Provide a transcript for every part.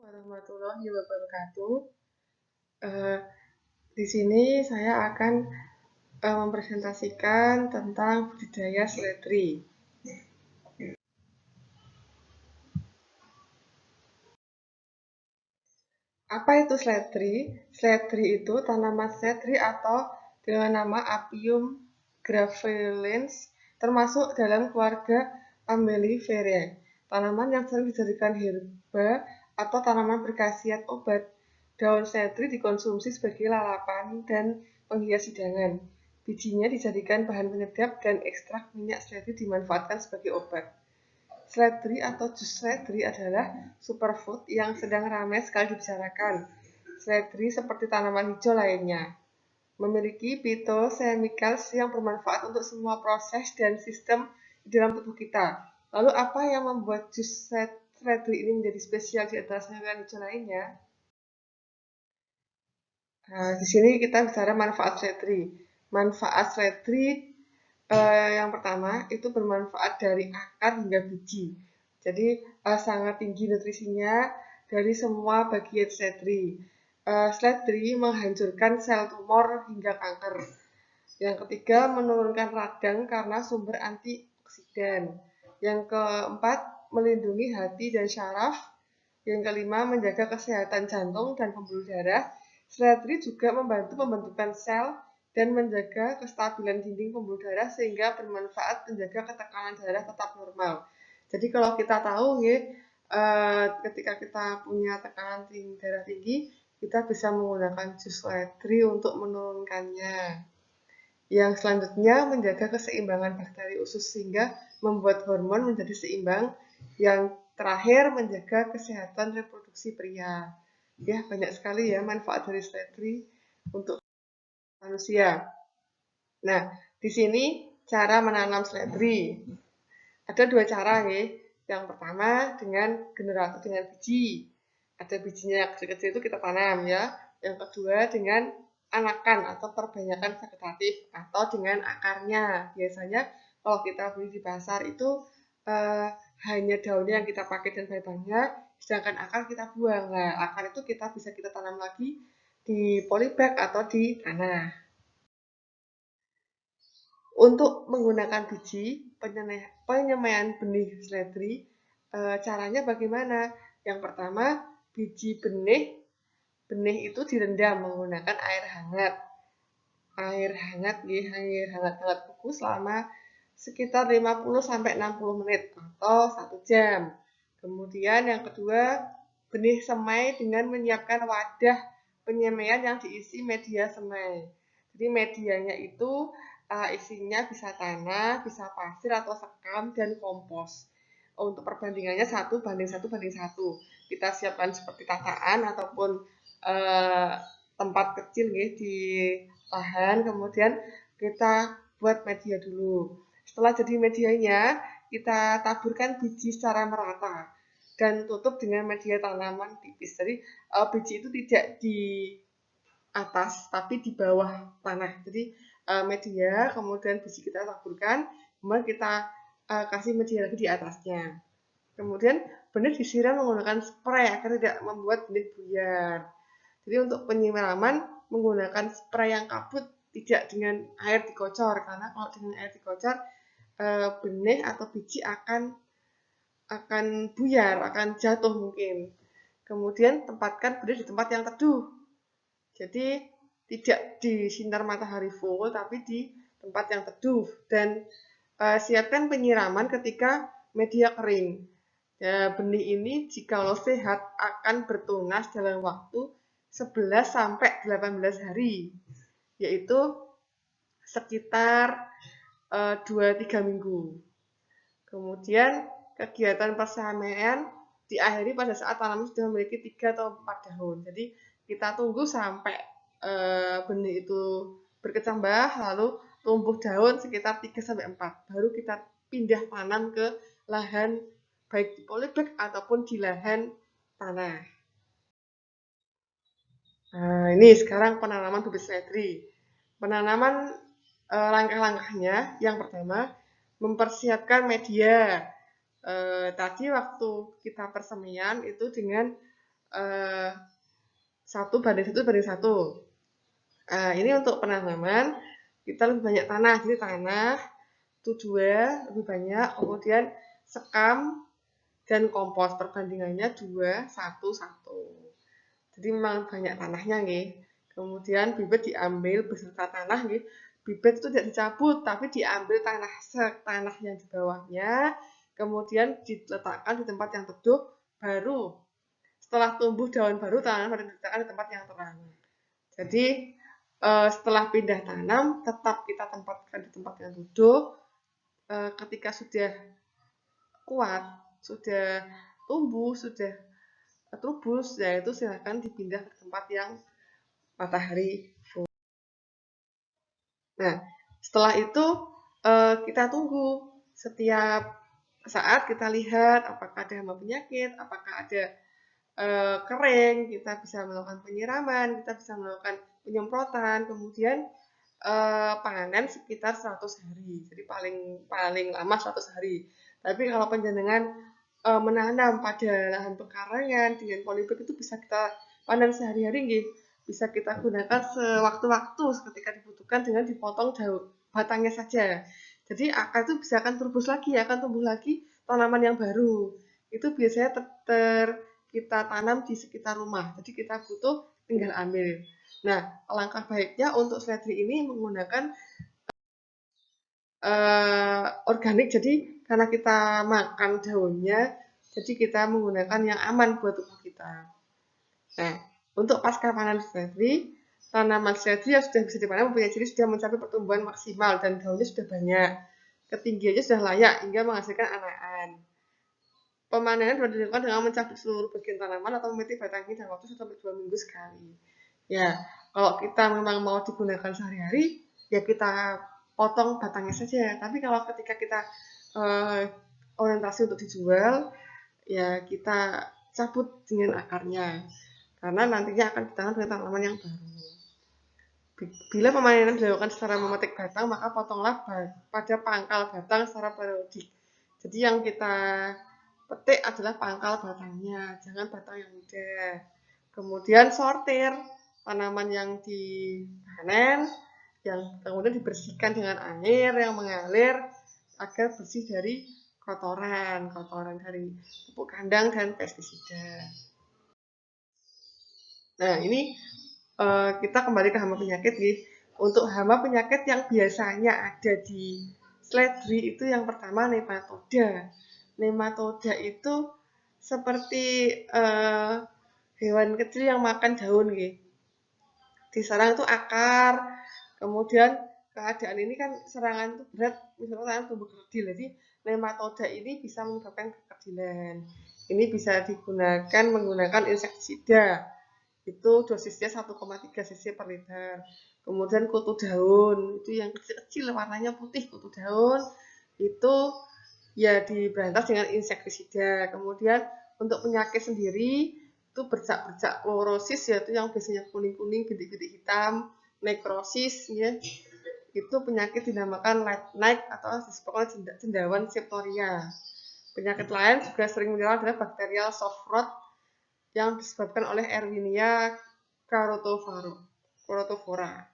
warahmatullahi wabarakatuh. Eh, di sini saya akan mempresentasikan tentang budidaya seledri. Apa itu seledri? Seledri itu tanaman seledri atau dengan nama Apium graveolens, termasuk dalam keluarga Umbelliferae. Tanaman yang sering dijadikan herba atau tanaman berkhasiat obat. Daun seledri dikonsumsi sebagai lalapan dan penghias hidangan. Bijinya dijadikan bahan penyedap dan ekstrak minyak seledri dimanfaatkan sebagai obat. Seledri atau jus seledri adalah superfood yang sedang ramai sekali dibicarakan. Seledri seperti tanaman hijau lainnya memiliki phytochemicals yang bermanfaat untuk semua proses dan sistem di dalam tubuh kita. Lalu apa yang membuat jus seledri ini menjadi spesial di antara sayuran hijau lainnya? Nah, di sini kita bicara manfaat seledri. Manfaat seledri yang pertama itu bermanfaat dari akar hingga biji. Jadi sangat tinggi nutrisinya dari semua bagian seledri. Seledri menghancurkan sel tumor hingga kanker. Yang ketiga, menurunkan radang karena sumber antioksidan. Yang keempat, melindungi hati dan syaraf. Yang kelima, menjaga kesehatan jantung dan pembuluh darah. Seledri juga membantu pembentukan sel dan menjaga kestabilan dinding pembuluh darah sehingga bermanfaat menjaga ketekanan darah tetap normal. Jadi kalau kita tahu ya, ketika kita punya tekanan darah tinggi, kita bisa menggunakan jus seledri untuk menurunkannya. Yang selanjutnya menjaga keseimbangan bakteri usus sehingga membuat hormon menjadi seimbang. Yang terakhir menjaga kesehatan reproduksi pria. Ya, banyak sekali ya manfaat dari seledri untuk manusia. Nah, di sini cara menanam seledri. Ada dua cara ya. Yang pertama dengan generator dengan biji. Ada bijinya kecil-kecil itu kita tanam ya. Yang kedua dengan anakan atau perbanyakan vegetatif atau dengan akarnya. Biasanya kalau kita beli di pasar itu hanya daunnya yang kita pakai dan batangnya, sedangkan akar kita buang. Nah, akar itu bisa kita tanam lagi di polybag atau di tanah. Untuk menggunakan biji penyemaian benih seledri, caranya bagaimana? Yang pertama, biji benih itu direndam menggunakan air hangat. Air hangat kuku selama sekitar 50-60 menit atau 1 jam. Kemudian yang kedua, benih semai dengan menyiapkan wadah penyemaian yang diisi media semai. Jadi medianya itu isinya bisa tanah, bisa pasir atau sekam dan kompos. Untuk perbandingannya 1:1:1. Kita siapkan seperti tataan ataupun tempat kecil ya, di lahan, kemudian kita buat media dulu. Setelah jadi medianya, kita taburkan biji secara merata dan tutup dengan media tanaman tipis. Jadi biji itu tidak di atas tapi di bawah tanah. Jadi media, kemudian biji kita taburkan, kemudian kita kasih media lagi di atasnya. Kemudian benih disiram menggunakan spray agar tidak membuat benih buyar. Jadi untuk penyiraman menggunakan spray yang kabut, tidak dengan air dikocor, karena kalau dengan air dikocor benih atau biji akan buyar, akan jatuh mungkin. Kemudian tempatkan benih di tempat yang teduh. Jadi tidak di sinar matahari full, tapi di tempat yang teduh. Dan siapkan penyiraman ketika media kering. Ya, benih ini jikalau sehat akan bertunas dalam waktu 11-18 hari, yaitu sekitar 2-3 minggu. Kemudian kegiatan persemaian diakhiri pada saat tanaman sudah memiliki 3 atau 4 daun. Jadi kita tunggu sampai benih itu berkecambah, lalu tumbuh daun sekitar 3-4. Baru kita pindah tanam ke lahan baik di polybag ataupun di lahan tanah. Nah, ini sekarang penanaman bibit seledri. Penanaman langkah-langkahnya, yang pertama mempersiapkan media. Tadi waktu kita persemaian itu dengan eh, 1:1:1. Ini untuk penanaman kita lebih banyak tanah, jadi tanah itu 2 lebih banyak, kemudian sekam dan kompos perbandingannya 2:1:1. Jadi memang banyak tanahnya nih. Kemudian bibit diambil beserta tanah nih. Bibit itu tidak dicabut tapi diambil tanah yang di bawahnya, kemudian diletakkan di tempat yang teduh, baru setelah tumbuh daun baru tanaman baru diletakkan di tempat yang terang. Jadi setelah pindah tanam tetap kita tempatkan di tempat yang teduh. Ketika sudah kuat, sudah tumbuh, sudah trubus, yaitu silakan dipindah ke tempat yang matahari. Nah, setelah itu kita tunggu setiap saat kita lihat apakah ada hama penyakit, apakah ada kering, kita bisa melakukan penyiraman, kita bisa melakukan penyemprotan, kemudian panen sekitar 100 hari. Jadi paling lama 100 hari. Tapi kalau penjenengan menanam pada lahan pekarangan dengan polybag itu bisa kita panen sehari-hari nggih. Bisa kita gunakan sewaktu-waktu ketika dibutuhkan dengan dipotong daun batangnya saja. Jadi akar itu bisa akan tumbuh lagi, akan tumbuh lagi tanaman yang baru. Itu biasanya kita tanam di sekitar rumah. Jadi kita butuh tinggal ambil. Nah, alangkah baiknya untuk seledri ini menggunakan organik. Jadi karena kita makan daunnya, jadi kita menggunakan yang aman buat tubuh kita. Nah, untuk pasca panen seledri, tanaman seledri yang sudah bisa dipanen mempunyai ciri sudah mencapai pertumbuhan maksimal dan daunnya sudah banyak. Ketinggiannya sudah layak hingga menghasilkan anakan. Pemanenan dapat dilakukan dengan mencabut seluruh bagian tanaman atau memeti batangnya dalam waktu 1-2 minggu sekali. Ya, kalau kita memang mau digunakan sehari-hari, ya kita potong batangnya saja. Tapi kalau ketika kita orientasi untuk dijual, ya kita cabut dengan akarnya. Karena nantinya akan ditanam dengan tanaman yang baru. Bila pemanenan dilakukan secara memetik batang, maka potonglah pada pangkal batang secara periodik. Jadi yang kita petik adalah pangkal batangnya, jangan batang yang muda. Kemudian sortir tanaman yang dipanen, yang kemudian dibersihkan dengan air yang mengalir agar bersih dari kotoran dari pupuk kandang dan pestisida. Nah, ini kita kembali ke hama penyakit nih. Untuk hama penyakit yang biasanya ada di seledri itu yang pertama nematoda. Nematoda itu seperti hewan kecil yang makan daun gitu. Diserang itu akar, kemudian keadaan ini kan serangan itu berat, misalnya tumbuh kerdil. Jadi nematoda ini bisa menyebabkan kekerdilan. Ini bisa digunakan menggunakan insektisida. Itu dosisnya 1,3 cc per liter. Kemudian kutu daun, itu yang kecil-kecil warnanya putih, kutu daun itu ya diberantas dengan insektisida. Kemudian untuk penyakit sendiri itu bercak-bercak klorosis, yaitu yang biasanya kuning-kuning, bintik-bintik hitam, nekrosis ya. Itu penyakit dinamakan light night atau disebutkan cendawan septoria. Penyakit lain juga sering menyerang adalah bakterial soft rot yang disebabkan oleh Erwinia carotovora.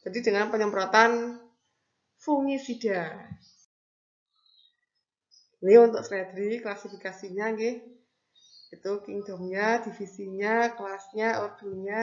Jadi dengan penyemprotan fungisida. Ini untuk seledri klasifikasinya nggih. Itu kingdomnya, divisinya, kelasnya, ordonya.